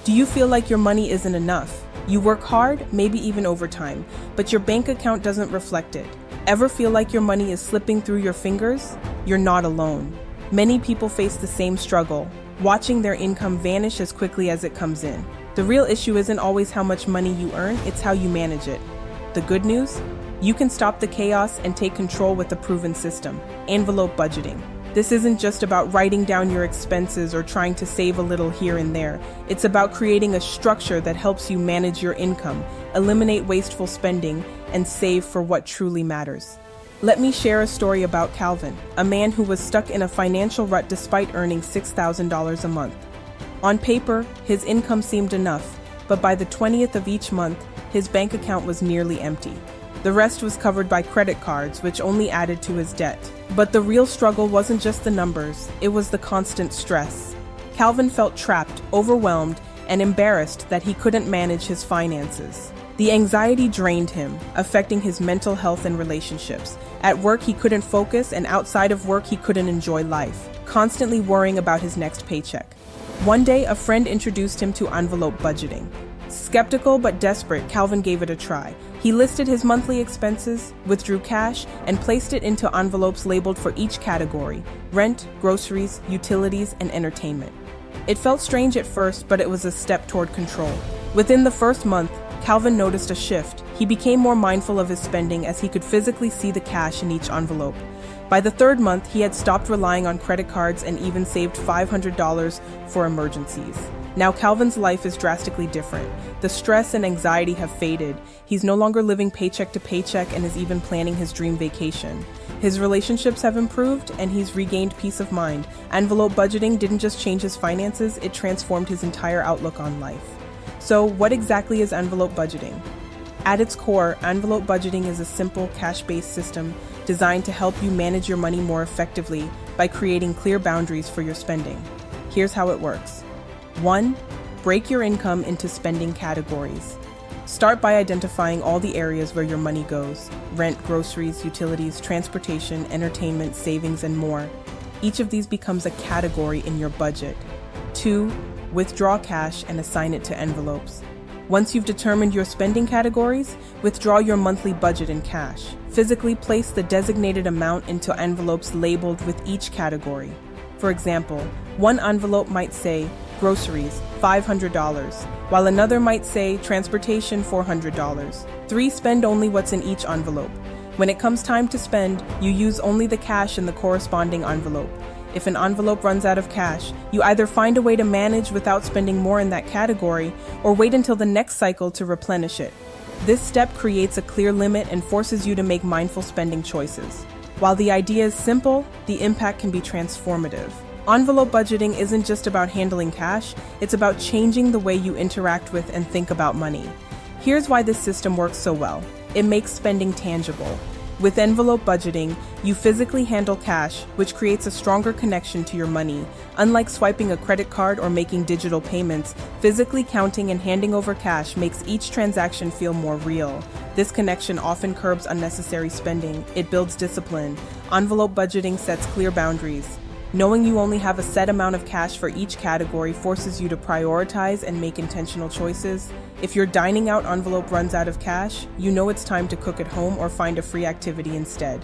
Do you feel like your money isn't enough? You work hard, maybe even overtime, but your bank account doesn't reflect it. Ever feel like your money is slipping through your fingers? You're not alone. Many people face the same struggle, watching their income vanish as quickly as it comes in. The real issue isn't always how much money you earn, it's how you manage it. The good news? You can stop the chaos and take control with a proven system: envelope budgeting. This isn't just about writing down your expenses or trying to save a little here and there. It's about creating a structure that helps you manage your income, eliminate wasteful spending, and save for what truly matters. Let me share a story about Calvin, a man who was stuck in a financial rut despite earning $6,000 a month. On paper, his income seemed enough, but by the 20th of each month, his bank account was nearly empty. The rest was covered by credit cards, which only added to his debt. But the real struggle wasn't just the numbers, it was the constant stress. Calvin felt trapped, overwhelmed, and embarrassed that he couldn't manage his finances. The anxiety drained him, affecting his mental health and relationships. At work, he couldn't focus, and outside of work, he couldn't enjoy life, constantly worrying about his next paycheck. One day, a friend introduced him to envelope budgeting. Skeptical but desperate, Calvin gave it a try. He listed his monthly expenses, withdrew cash, and placed it into envelopes labeled for each category: rent, groceries, utilities, and entertainment. It felt strange at first, but it was a step toward control. Within the first month, Calvin noticed a shift. He became more mindful of his spending as he could physically see the cash in each envelope. By the third month, he had stopped relying on credit cards and even saved $500 for emergencies. Now Calvin's life is drastically different. The stress and anxiety have faded. He's no longer living paycheck to paycheck and is even planning his dream vacation. His relationships have improved and he's regained peace of mind. Envelope budgeting didn't just change his finances, it transformed his entire outlook on life. So what exactly is envelope budgeting? At its core, envelope budgeting is a simple cash-based system designed to help you manage your money more effectively by creating clear boundaries for your spending. Here's how it works. 1. Break your income into spending categories. Start by identifying all the areas where your money goes: rent, groceries, utilities, transportation, entertainment, savings, and more. Each of these becomes a category in your budget. 2. Withdraw cash and assign it to envelopes. Once you've determined your spending categories, withdraw your monthly budget in cash. Physically place the designated amount into envelopes labeled with each category. For example, one envelope might say groceries, $500, while another might say transportation, $400. 3. Spend only what's in each envelope. When it comes time to spend, you use only the cash in the corresponding envelope. If an envelope runs out of cash, you either find a way to manage without spending more in that category, or wait until the next cycle to replenish it. This step creates a clear limit and forces you to make mindful spending choices. While the idea is simple, the impact can be transformative. Envelope budgeting isn't just about handling cash, it's about changing the way you interact with and think about money. Here's why this system works so well. It makes spending tangible. With envelope budgeting, you physically handle cash, which creates a stronger connection to your money. Unlike swiping a credit card or making digital payments, physically counting and handing over cash makes each transaction feel more real. This connection often curbs unnecessary spending. It builds discipline. Envelope budgeting sets clear boundaries. Knowing you only have a set amount of cash for each category forces you to prioritize and make intentional choices. If your dining out envelope runs out of cash, you know it's time to cook at home or find a free activity instead.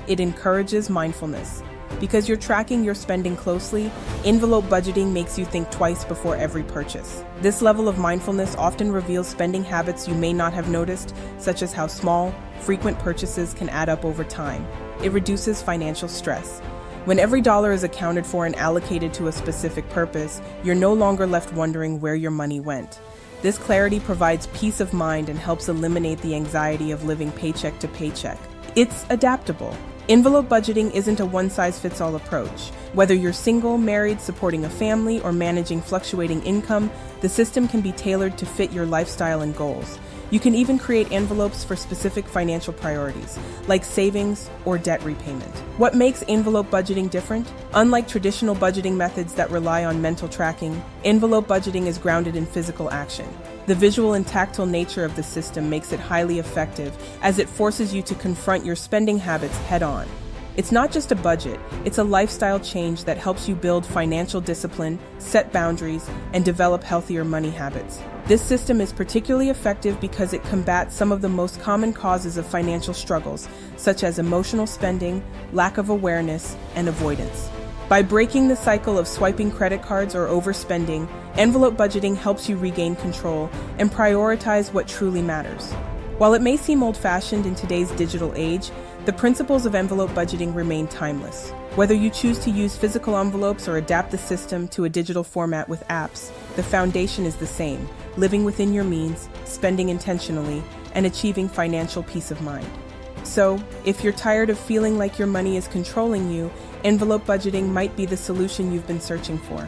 It encourages mindfulness. Because you're tracking your spending closely, envelope budgeting makes you think twice before every purchase. This level of mindfulness often reveals spending habits you may not have noticed, such as how small, frequent purchases can add up over time. It reduces financial stress. When every dollar is accounted for and allocated to a specific purpose, you're no longer left wondering where your money went. This clarity provides peace of mind and helps eliminate the anxiety of living paycheck to paycheck. It's adaptable. Envelope budgeting isn't a one-size-fits-all approach. Whether you're single, married, supporting a family, or managing fluctuating income, the system can be tailored to fit your lifestyle and goals. You can even create envelopes for specific financial priorities, like savings or debt repayment. What makes envelope budgeting different? Unlike traditional budgeting methods that rely on mental tracking, envelope budgeting is grounded in physical action. The visual and tactile nature of the system makes it highly effective, as it forces you to confront your spending habits head-on. It's not just a budget, it's a lifestyle change that helps you build financial discipline, set boundaries, and develop healthier money habits. This system is particularly effective because it combats some of the most common causes of financial struggles, such as emotional spending, lack of awareness, and avoidance. By breaking the cycle of swiping credit cards or overspending, envelope budgeting helps you regain control and prioritize what truly matters. While it may seem old-fashioned in today's digital age, the principles of envelope budgeting remain timeless. Whether you choose to use physical envelopes or adapt the system to a digital format with apps, the foundation is the same: living within your means, spending intentionally, and achieving financial peace of mind. So, if you're tired of feeling like your money is controlling you, envelope budgeting might be the solution you've been searching for.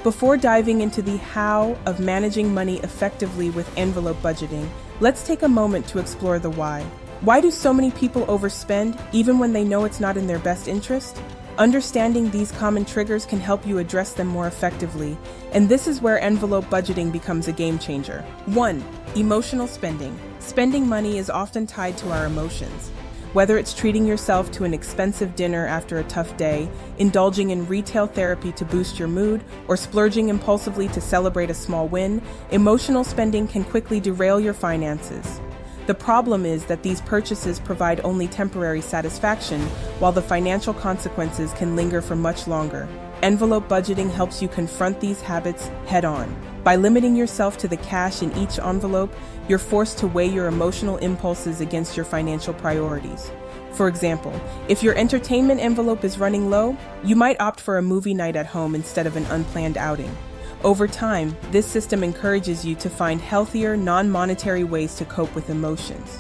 Before diving into the how of managing money effectively with envelope budgeting, let's take a moment to explore the why. Why do so many people overspend, even when they know it's not in their best interest? Understanding these common triggers can help you address them more effectively, and this is where envelope budgeting becomes a game changer. 1. Emotional spending. Spending money is often tied to our emotions. Whether it's treating yourself to an expensive dinner after a tough day, indulging in retail therapy to boost your mood, or splurging impulsively to celebrate a small win, emotional spending can quickly derail your finances. The problem is that these purchases provide only temporary satisfaction, while the financial consequences can linger for much longer. Envelope budgeting helps you confront these habits head-on. By limiting yourself to the cash in each envelope, you're forced to weigh your emotional impulses against your financial priorities. For example, if your entertainment envelope is running low, you might opt for a movie night at home instead of an unplanned outing. Over time, this system encourages you to find healthier, non-monetary ways to cope with emotions.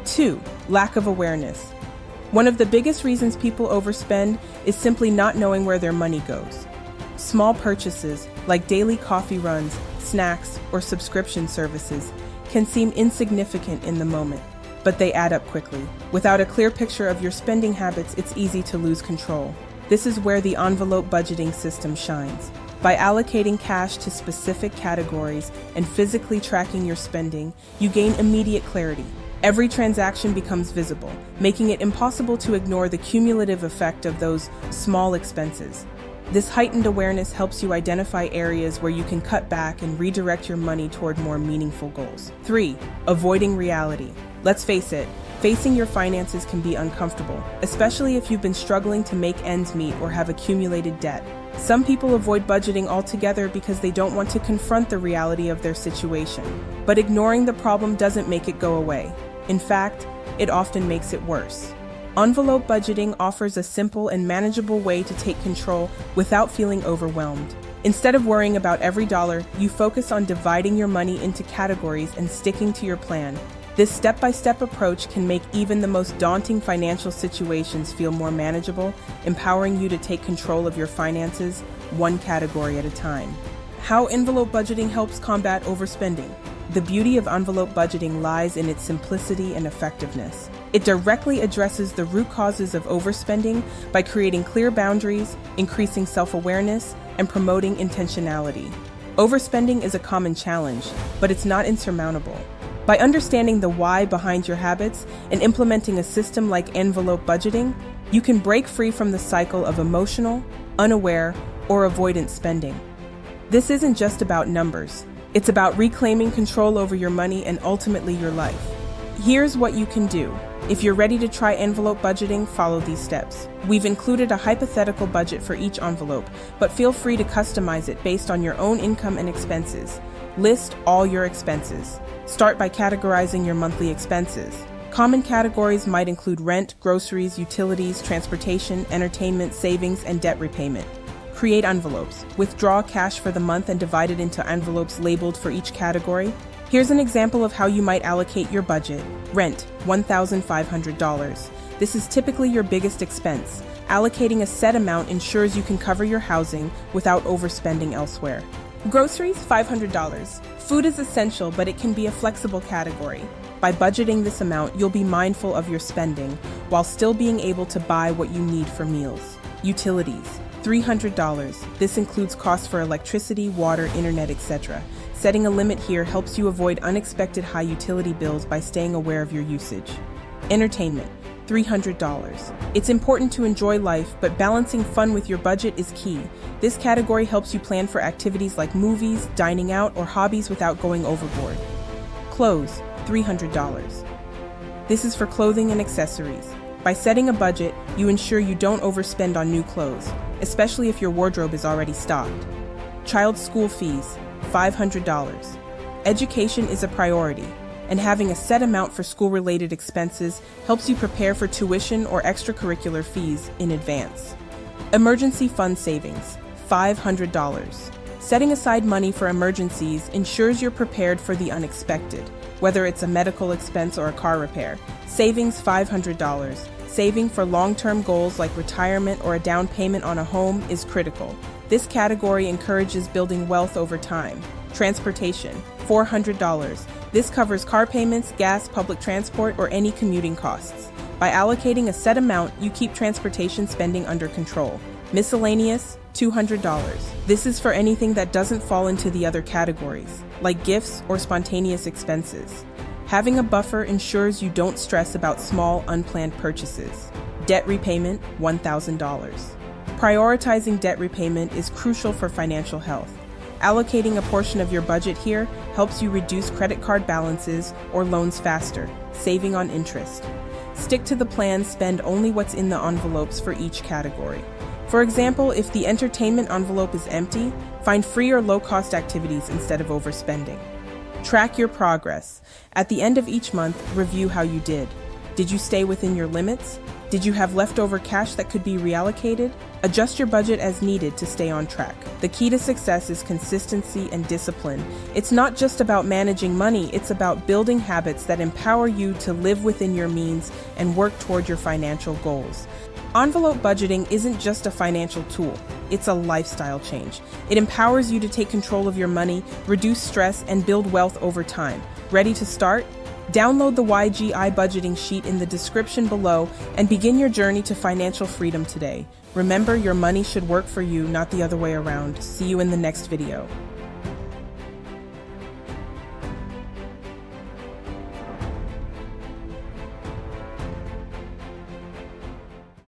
2. Lack of awareness. One of the biggest reasons people overspend is simply not knowing where their money goes. Small purchases, like daily coffee runs, snacks, or subscription services, can seem insignificant in the moment, but they add up quickly. Without a clear picture of your spending habits, it's easy to lose control. This is where the envelope budgeting system shines. By allocating cash to specific categories and physically tracking your spending, you gain immediate clarity. Every transaction becomes visible, making it impossible to ignore the cumulative effect of those small expenses. This heightened awareness helps you identify areas where you can cut back and redirect your money toward more meaningful goals. 3. Avoiding reality. Let's face it, facing your finances can be uncomfortable, especially if you've been struggling to make ends meet or have accumulated debt. Some people avoid budgeting altogether because they don't want to confront the reality of their situation. But ignoring the problem doesn't make it go away. In fact, it often makes it worse. Envelope budgeting offers a simple and manageable way to take control without feeling overwhelmed. Instead of worrying about every dollar, you focus on dividing your money into categories and sticking to your plan. This step-by-step approach can make even the most daunting financial situations feel more manageable, empowering you to take control of your finances one category at a time. How envelope budgeting helps combat overspending. The beauty of envelope budgeting lies in its simplicity and effectiveness. It directly addresses the root causes of overspending by creating clear boundaries, increasing self-awareness, and promoting intentionality. Overspending is a common challenge, but it's not insurmountable. By understanding the why behind your habits and implementing a system like envelope budgeting, you can break free from the cycle of emotional, unaware, or avoidant spending. This isn't just about numbers. It's about reclaiming control over your money and ultimately your life. Here's what you can do. If you're ready to try envelope budgeting, follow these steps. We've included a hypothetical budget for each envelope, but feel free to customize it based on your own income and expenses. List all your expenses. Start by categorizing your monthly expenses. Common categories might include rent, groceries, utilities, transportation, entertainment, savings, and debt repayment. Create envelopes. Withdraw cash for the month and divide it into envelopes labeled for each category. Here's an example of how you might allocate your budget. Rent, $1,500. This is typically your biggest expense. Allocating a set amount ensures you can cover your housing without overspending elsewhere. Groceries, $500. Food is essential, but it can be a flexible category. By budgeting this amount, you'll be mindful of your spending while still being able to buy what you need for meals. Utilities, $300. This includes costs for electricity, water, internet, etc. Setting a limit here helps you avoid unexpected high utility bills by staying aware of your usage. Entertainment, $300. It's important to enjoy life, but balancing fun with your budget is key. This category helps you plan for activities like movies, dining out, or hobbies without going overboard. Clothes, $300. This is for clothing and accessories. By setting a budget, you ensure you don't overspend on new clothes, especially if your wardrobe is already stocked. Child school fees, $500. Education is a priority, and having a set amount for school-related expenses helps you prepare for tuition or extracurricular fees in advance. Emergency fund savings, $500. Setting aside money for emergencies ensures you're prepared for the unexpected, whether it's a medical expense or a car repair. Savings, $500. Saving for long-term goals like retirement or a down payment on a home is critical. This category encourages building wealth over time. Transportation, $400. This covers car payments, gas, public transport, or any commuting costs. By allocating a set amount, you keep transportation spending under control. Miscellaneous, $200. This is for anything that doesn't fall into the other categories, like gifts or spontaneous expenses. Having a buffer ensures you don't stress about small, unplanned purchases. Debt repayment, $1,000. Prioritizing debt repayment is crucial for financial health. Allocating a portion of your budget here helps you reduce credit card balances or loans faster, saving on interest. Stick to the plan, spend only what's in the envelopes for each category. For example, if the entertainment envelope is empty, find free or low-cost activities instead of overspending. Track your progress. At the end of each month, review how you did. Did you stay within your limits? Did you have leftover cash that could be reallocated? Adjust your budget as needed to stay on track. The key to success is consistency and discipline. It's not just about managing money, it's about building habits that empower you to live within your means and work toward your financial goals. Envelope budgeting isn't just a financial tool, it's a lifestyle change. It empowers you to take control of your money, reduce stress, and build wealth over time. Ready to start? Download the YGI budgeting sheet in the description below and begin your journey to financial freedom today. Remember, your money should work for you, not the other way around. See you in the next video.